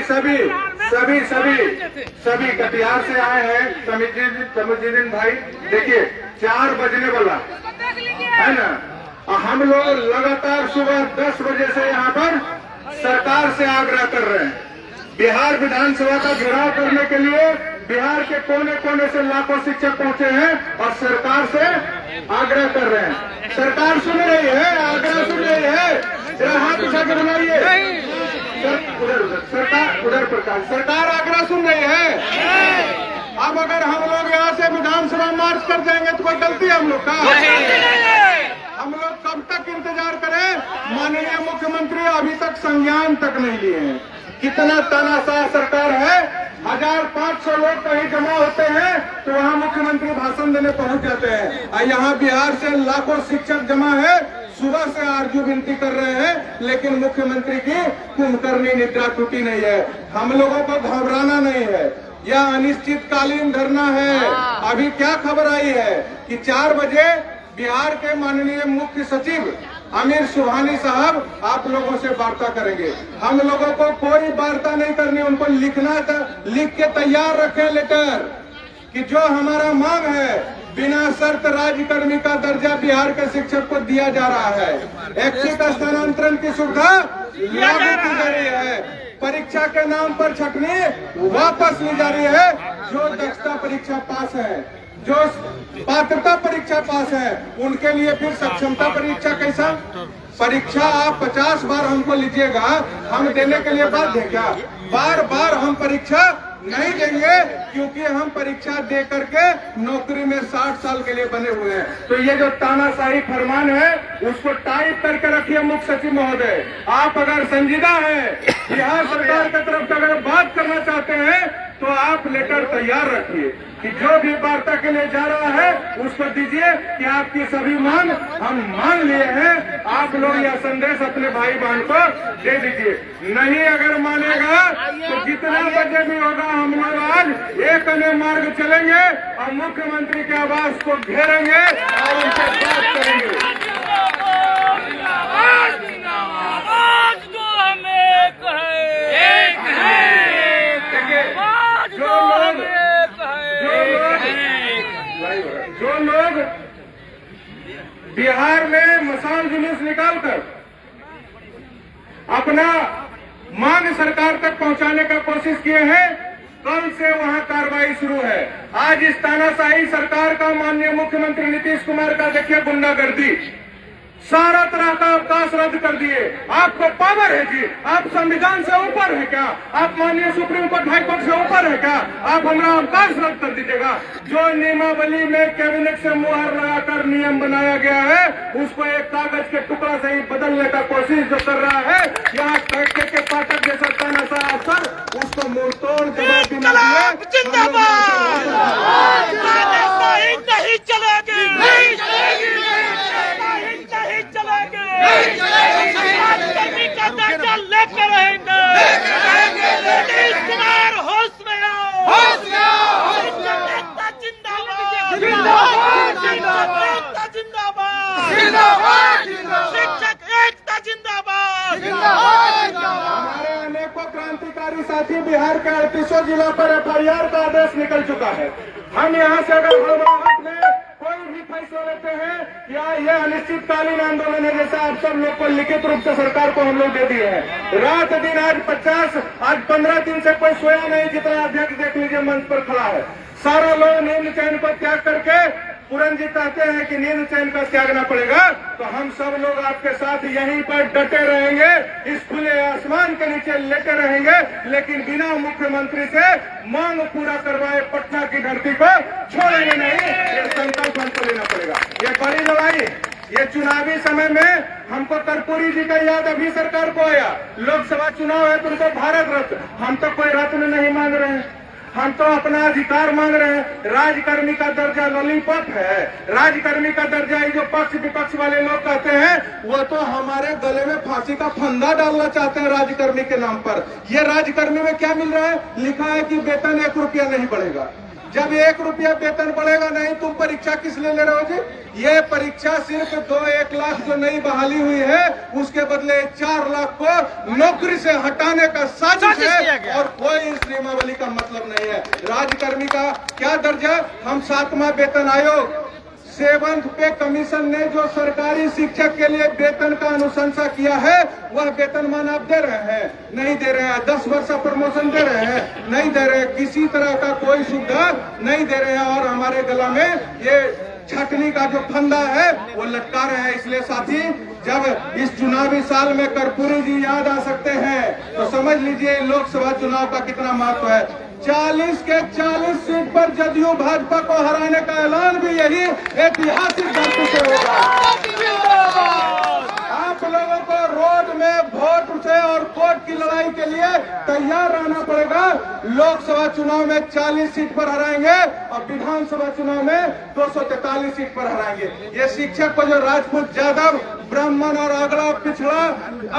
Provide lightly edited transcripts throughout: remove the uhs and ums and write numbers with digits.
सभी सभी सभी सभी कटिहार से आए हैं। तमुद्दीन भाई देखिए 4 बजने वाला है ना, और हम लोग लगातार सुबह 10 बजे से यहाँ पर सरकार से आग्रह कर रहे हैं। बिहार विधानसभा का घेराव करने के लिए बिहार के कोने कोने से लाखों शिक्षक पहुंचे हैं और सरकार से आग्रह कर रहे हैं। सरकार सुन रही है, आग्रह सुन रही है। जरा हाथ उठा के बुलाइए। सरकार उधर प्रकाश, सरकार आग्रह सुन रही है। अब अगर हम लोग यहाँ से विधानसभा मार्च कर देंगे तो कोई गलती है हम लोग का? हम लोग कब तक इंतजार करें? माननीय मुख्यमंत्री अभी तक संज्ञान तक नहीं लिए हैं। कितना तानाशाह सरकार है। 1500 लोग कहीं जमा होते हैं तो वहाँ मुख्यमंत्री भाषण देने पहुंच जाते हैं, और यहाँ बिहार से लाखों शिक्षक जमा है, सुबह से आरजू विनती कर रहे हैं, लेकिन मुख्यमंत्री की कुंभकर्णी निद्रा टूटी नहीं है। हम लोगों को घबराना नहीं है, यह अनिश्चितकालीन धरना है। अभी क्या खबर आई है कि 4 बजे बिहार के माननीय मुख्य सचिव आमिर सुबहानी साहब आप लोगों से वार्ता करेंगे। हम लोगों को कोई वार्ता नहीं करनी, उनको लिख के तैयार रखें लेटर कि जो हमारा मांग है बिना शर्त राज्यकर्मी का दर्जा बिहार के शिक्षक को दिया जा रहा है। ऐच्छिक स्थानांतरण की सुविधा लागू की जा रही है। परीक्षा के नाम पर छटनी वापस ली जा रही है। जो दक्षता परीक्षा पास है, जो पात्रता परीक्षा पास है, उनके लिए फिर सक्षमता परीक्षा कैसा? परीक्षा आप 50 बार हमको लीजिएगा, हम देने के लिए बाध्य क्या? बार बार हम परीक्षा नहीं देंगे, क्योंकि हम परीक्षा दे करके नौकरी में 60 साल के लिए बने हुए हैं। तो ये जो तानाशाही फरमान है उसको टाइप करके रखिए मुख्य सचिव महोदय। आप अगर संजीदा है, बिहार सरकार की तरफ से अगर बात करना चाहते हैं तो आप लेटर तैयार रखिए कि जो भी वार्ता के लिए जा रहा है उसको दीजिए कि आपकी सभी मांग हम मान लिए हैं। आप लोग यह संदेश अपने भाई बहन को दे दीजिए। नहीं अगर मानेगा तो जितना बजे भी होगा हम लोग आज एक अन्य मार्ग चलेंगे और मुख्यमंत्री के आवास को घेरेंगे और उनसे बात करेंगे। जो लोग बिहार में मसाल जुलूस निकालकर अपना मांग सरकार तक पहुंचाने का कोशिश किए हैं, कल से वहां कार्रवाई शुरू है। आज इस तानाशाही सरकार का माननीय मुख्यमंत्री नीतीश कुमार का देखिए गुंडागर्दी, सारा तरह का अवकाश रद्द कर दिए। आपको पावर है जी, आप संविधान से ऊपर है क्या? आप माननीय सुप्रीम कोर्ट हाई कोर्ट से ऊपर है क्या? आप हमारा अवकाश रद्द कर दीजिएगा। जो नियमावली में कैबिनेट से मुहर लगाकर नियम बनाया गया है उसको एक कागज के टुकड़ा से ही बदलने का कोशिश जो कर रहा है, यहाँ के पाठक जैसा तानाशाह अफसर उसको मुंहतोड़ जवाब देना लेकर रहेंगे। नीतीश कुमार होश में आओ, एकता जिंदाबाद, एकता जिंदाबाद, शिक्षक एकता जिंदाबाद। हमारे अनेकों क्रांतिकारी साथी बिहार के 38 जिला पर FIR का आदेश निकल चुका है। हम यहाँ से अगर हड़बड़ाहट में कोई भी फैसला लेते हैं या यह अनिश्चितकालीन आंदोलन है, जैसा आप सब लोग को लिखित रूप से सरकार को हम लोग दे दिए हैं। रात दिन आज 15 दिन से कोई सोया नहीं, जितना अध्यक्ष देख लीजिए मंच पर खड़ा है। सारा लोग नींद चैन को त्याग करके, पूरन जी कहते हैं कि नींद चैन का त्यागना पड़ेगा, तो हम सब लोग आपके साथ यहीं पर डटे रहेंगे, इस खुले आसमान के नीचे लेटे रहेंगे, लेकिन बिना मुख्यमंत्री से मांग पूरा करवाए पटना की धरती को छोड़ेंगे नहीं। ये संकल्प हमको लेना पड़ेगा। ये बड़ी लड़ाई, ये चुनावी समय में हमको कर्पूरी जी का याद अभी सरकार को आया। लोकसभा चुनाव है तो उनको भारत रत्न, हम तो कोई रत्न नहीं मांग रहे हैं, हम तो अपना अधिकार मांग रहे हैं। राजकर्मी का दर्जा लॉलीपॉप है, राजकर्मी का दर्जा ये जो पक्ष विपक्ष वाले लोग कहते हैं वो तो हमारे गले में फांसी का फंदा डालना चाहते हैं राजकर्मी के नाम पर। ये राजकर्मी में क्या मिल रहा है? लिखा है कि वेतन 1 रुपया नहीं बढ़ेगा। जब 1 रुपया वेतन बढ़ेगा नहीं, तुम परीक्षा किस लिए ले रहे हो जी? ये परीक्षा सिर्फ 1 लाख जो नई बहाली हुई है, उसके बदले 4 लाख को नौकरी से हटाने का साजिश है और कोई इस नियमावली का मतलब नहीं है। राज्यकर्मी का क्या दर्जा? हम 7वां वेतन आयोग 7th पे कमीशन ने जो सरकारी शिक्षक के लिए वेतन का अनुशंसा किया है, वह वेतनमान आप दे रहे हैं? नहीं दे रहे हैं। 10 वर्ष का प्रमोशन दे रहे हैं? नहीं दे रहे हैं। किसी तरह का कोई सुविधा नहीं दे रहे हैं और हमारे गला में ये छटनी का जो फंदा है वो लटका रहे हैं। इसलिए साथी, जब इस चुनावी साल में कर्पूरी जी याद आ सकते हैं तो समझ लीजिए लोकसभा चुनाव का कितना महत्व है। 40 के 40 सीट पर जदयू भाजपा को हराने का ऐलान भी यही ऐतिहासिक धरती से होगा। आप लोगों को रोड में वोट से और कोर्ट की लड़ाई के लिए तैयार रहना पड़ेगा। लोकसभा चुनाव में 40 सीट पर हराएंगे और विधानसभा चुनाव में 243 सीट पर हराएंगे। ये शिक्षक को जो राजपूत, यादव, ब्राह्मण और अगड़ा पिछड़ा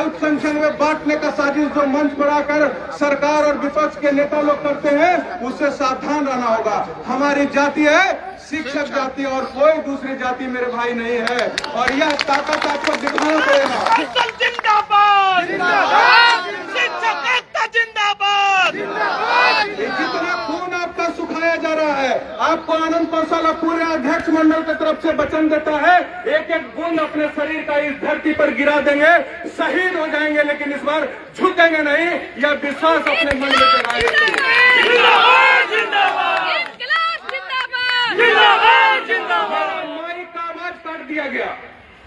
अल्पसंख्यक में बांटने का साजिश जो मंच बनाकर सरकार और विपक्ष के नेता लोग करते हैं, उससे सावधान रहना होगा। हमारी जाति है शिक्षक जाति और कोई दूसरी जाति मेरे भाई नहीं है और यह ताकत आपको दिखाना पड़ेगा। जिंदाबाद, शिक्षक एकता जिंदाबाद। जितना खून आपका सुखाया जा रहा है, आपको आनंद कौशल पूरे अध्यक्ष मंडल की तरफ से वचन देता है, एक एक बूंद अपने शरीर का इस धरती पर गिरा देंगे, शहीद हो जाएंगे, लेकिन इस बार झुकेंगे नहीं। यह विश्वास अपने मन में जगाएंगे। माइक का आवाज काट दिया गया।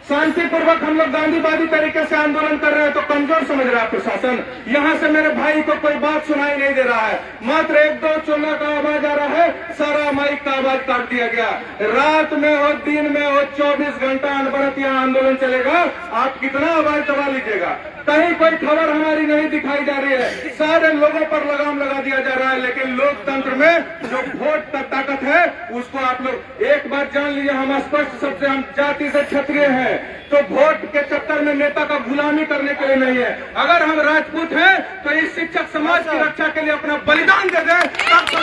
शांतिपूर्वक हम लोग गांधीवादी तरीके से आंदोलन कर रहे हैं तो कमजोर समझ रहा है प्रशासन। यहाँ से मेरे भाई को कोई बात सुनाई नहीं दे रहा है, मात्र 1-2 चोला का आवाज आ रहा है, सारा माइक का आवाज काट दिया गया। रात में हो, दिन में हो, 24 घंटा अनवरत यहाँ आंदोलन चलेगा। आप कितना आवाज दबा लीजिएगा, कहीं कोई खबर हमारी नहीं दिखाई जा रही है। सारे लोगों पर लगाम लगा दिया जा रहा है, लेकिन लोकतंत्र में जो वोट का ताकत है उसको आप लोग एक बार जान लीजिए। हम स्पष्ट सबसे, हम जाति से क्षत्रिय हैं, तो वोट के चक्कर में नेता का गुलामी करने के लिए नहीं है। अगर हम राजपूत हैं तो इस शिक्षक समाज की रक्षा के लिए अपना बलिदान दे दें, तब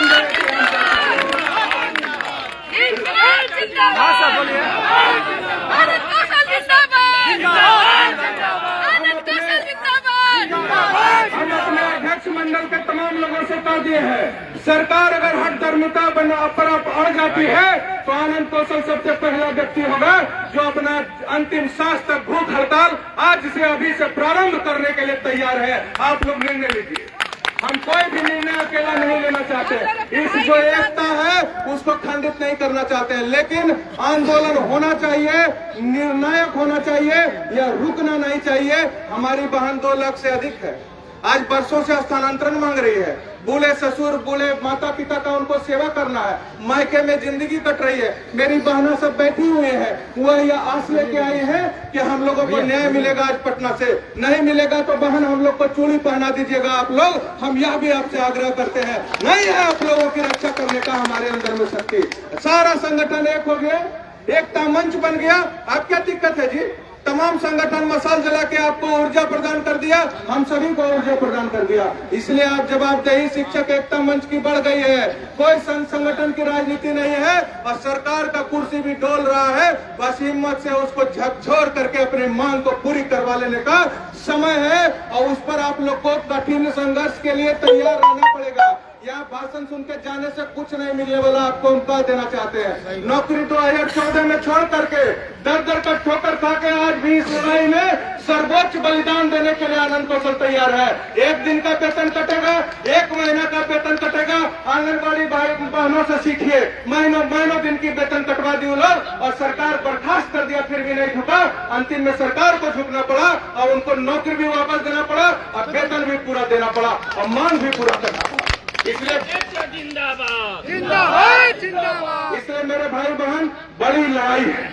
हम अपने अध्यक्ष मंडल के तमाम लोगों से कह दिए हैं, सरकार अगर हठधर्मिता पर अड़ जाती है तो आनंद कौशल सबसे पहला व्यक्ति होगा जो अपना अंतिम सांस तक भूख हड़ताल आज से अभी से प्रारंभ करने के लिए तैयार है। आप लोग निर्णय लीजिए। हम कोई भी निर्णय अकेला नहीं लेना चाहते। इस जो एकता है उसको खंडित नहीं करना चाहते हैं, लेकिन आंदोलन होना चाहिए, निर्णायक होना चाहिए, या रुकना नहीं चाहिए। हमारी बहन 2 लाख से अधिक है, आज बरसों से स्थानांतरण मांग रही है। बूढ़े ससुर, बूढ़े माता पिता का उनको सेवा करना है, मायके में जिंदगी कट रही है। मेरी बहना सब बैठी हुई है, वह यह आस लेके आई है कि हम लोगों को न्याय मिलेगा। आज पटना से नहीं मिलेगा तो बहन हम लोग को चूड़ी पहना दीजिएगा आप लोग। हम यह भी आपसे आग्रह करते हैं, नहीं है आप लोगों की रक्षा करने का हमारे अंदर में शक्ति। सारा संगठन एक हो गया, एकता मंच बन गया। अब क्या दिक्कत है जी? तमाम संगठन मसाल जला के आपको ऊर्जा प्रदान कर दिया, हम सभी को ऊर्जा प्रदान कर दिया। इसलिए आप जवाबदेही शिक्षक एकता मंच की बढ़ गई है। कोई संगठन की राजनीति नहीं है और सरकार का कुर्सी भी डोल रहा है। बस हिम्मत से उसको झकझोर करके अपने मांग को पूरी करवा लेने का समय है और उस पर आप लोग को कठिन संघर्ष के लिए तैयार रहना पड़ेगा। यहाँ भाषण सुन के जाने से कुछ नहीं मिलने वाला, आपको हम कह देना चाहते हैं। नौकरी 2014 में छोड़ करके दर का ठोकर खा के आज भी इस लड़ाई में सर्वोच्च बलिदान देने के लिए आनंद कौशल तैयार है। 1 दिन का वेतन कटेगा, 1 महीना का वेतन कटेगा। आंगनबाड़ी बहनों से सीखिए, महीनों दिन की वेतन कटवा दी लोग और सरकार बर्खास्त कर दिया, फिर भी नहीं झुका। अंतिम में सरकार को झुकना पड़ा और उनको नौकरी भी वापस देना पड़ा और वेतन भी पूरा देना पड़ा और मांग भी पूरा करना पड़ा। इसलिए जिंदाबाद, इसलिए मेरे भाई बहन, बड़ी लड़ाई है।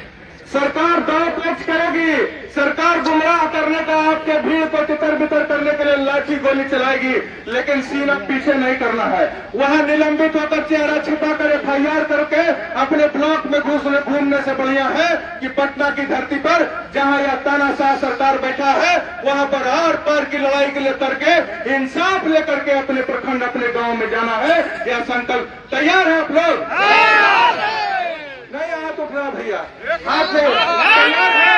सरकार दांव पेच करेगी, सरकार गुमराह करने का आपके भीड़ को तितर बितर करने के लिए लाठी गोली चलाएगी, लेकिन सीना पीछे नहीं करना है। वहां निलंबित होकर चेहरा छिपाकर FIR करके अपने ब्लॉक में घूमने से बढ़िया है कि पटना की धरती पर जहां यह तानाशाह सरकार बैठा है वहां पर आर पार की लड़ाई के लेकर के इंसाफ लेकर के अपने प्रखंड अपने गांव में जाना है। यह संकल्प तैयार है आप लोग? नहीं हाथ उठना भैया, हाथ से तैयार है?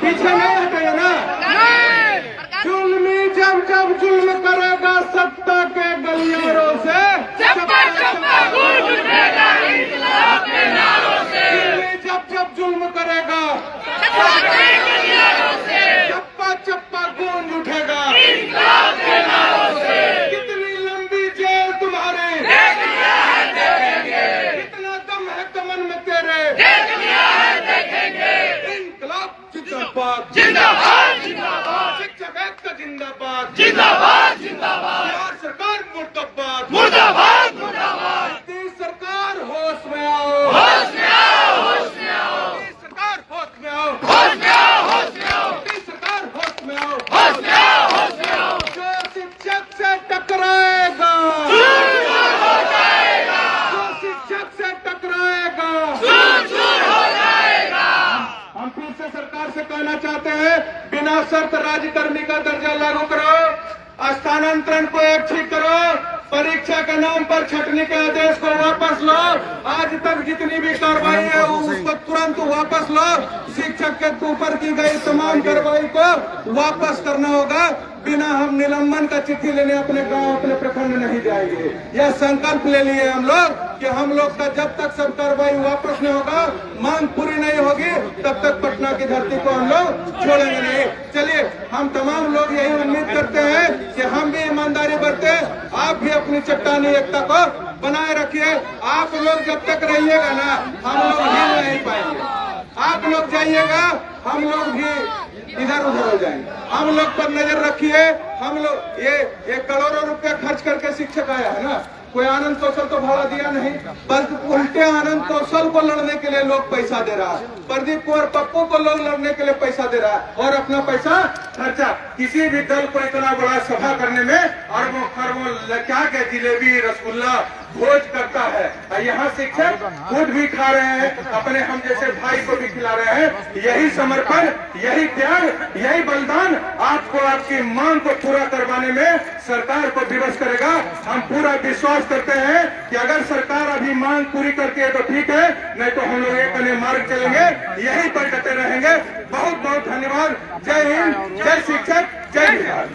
पीछे नहीं हटे ना। जुल्मी जब जब जुल्म करेगा सत्ता के गलियारों से, जुल्मी जब जब जुल्म करेगा चप्पा चप्पा गूंज उठेगा। कितनी लंबी जेल तुम्हारे, कितना दम है कमन में तेरे। इंकलाब जिंदाबाद, जिंदाबाद जिंदाबाद, शिक्षक एकता जिंदाबाद, जिंदाबाद जिंदाबाद, बिहार सरकार मुर्दाबाद, मुर्दाबाद मुर्दाबाद, नीतीश सरकार होश में आओ, होश में आओ, होश में आओ, नीतीश सरकार होश में आओ, होश में आओ, होश में आओ, नीतीश सरकार होश में आओ, होश में आओ, होश में आओ। जो शिक्षक से टकराएगा, चूर हो जाएगा, जो शिक्षक से टकराएगा, चूर हो जाएगा। हम फिर से सरकार से कहना चाहते हैं, बिना शर्त राज्यकर्मी का दर्जा लागू करो, स्थानांतरण को ऐच्छिक करो, परीक्षा के नाम पर छटनी के आदेश को वापस लो। आज तक जितनी भी कार्रवाई है उसको तुरंत वापस लो। शिक्षक के ऊपर की गई तमाम कार्रवाई को वापस करना होगा। बिना हम निलंबन का चिट्ठी लेने अपने गांव अपने प्रखंड नहीं जाएंगे। यह संकल्प ले लिए हम लोग कि हम लोग का जब तक सब कार्रवाई वापस नहीं होगा, मांग पूरी नहीं होगी, तब तक पटना की धरती को हम लोग छोड़ेंगे नहीं। चलिए, हम तमाम लोग यही उम्मीद करते हैं कि हम भी ईमानदारी बरते, आप भी अपनी चट्टानी एकता को बनाए रखिए। आप लोग जब तक रहिएगा ना, हम लोग हिल नहीं पाएंगे। आप लोग जाइएगा, हम लोग भी इधर उधर हो जाएंगे। हम लोग पर नजर रखिए। हम लोग ये करोड़ों रुपया खर्च करके शिक्षक आया है ना, कोई आनंद कौशल तो भाड़ा दिया नहीं, बल्कि उल्टे आनंद कौशल को लड़ने के लिए लोग पैसा दे रहा है। प्रदीप कुंवर पप्पू को लोग लड़ने के लिए पैसा दे रहा है और अपना पैसा खर्चा। किसी भी दल को इतना बड़ा सभा करने में अरबों खरबों क्या के जिलेबी रसगुल्ला भोज करता है, यहाँ शिक्षक खुद भी खा रहे हैं, अपने हम जैसे भाई को भी खिला रहे हैं। यही समर्पण, यही त्याग, यही बलिदान आपको आपकी मांग को पूरा करवाने में सरकार को विवश करेगा। हम पूरा विश्वास करते हैं कि अगर सरकार अभी मांग पूरी करती है तो ठीक है, नहीं तो हम लोग एक अन्य मार्ग चलेंगे, यही पर डटे रहेंगे। बहुत बहुत धन्यवाद। जय हिंद, जय शिक्षक, जय बिहार।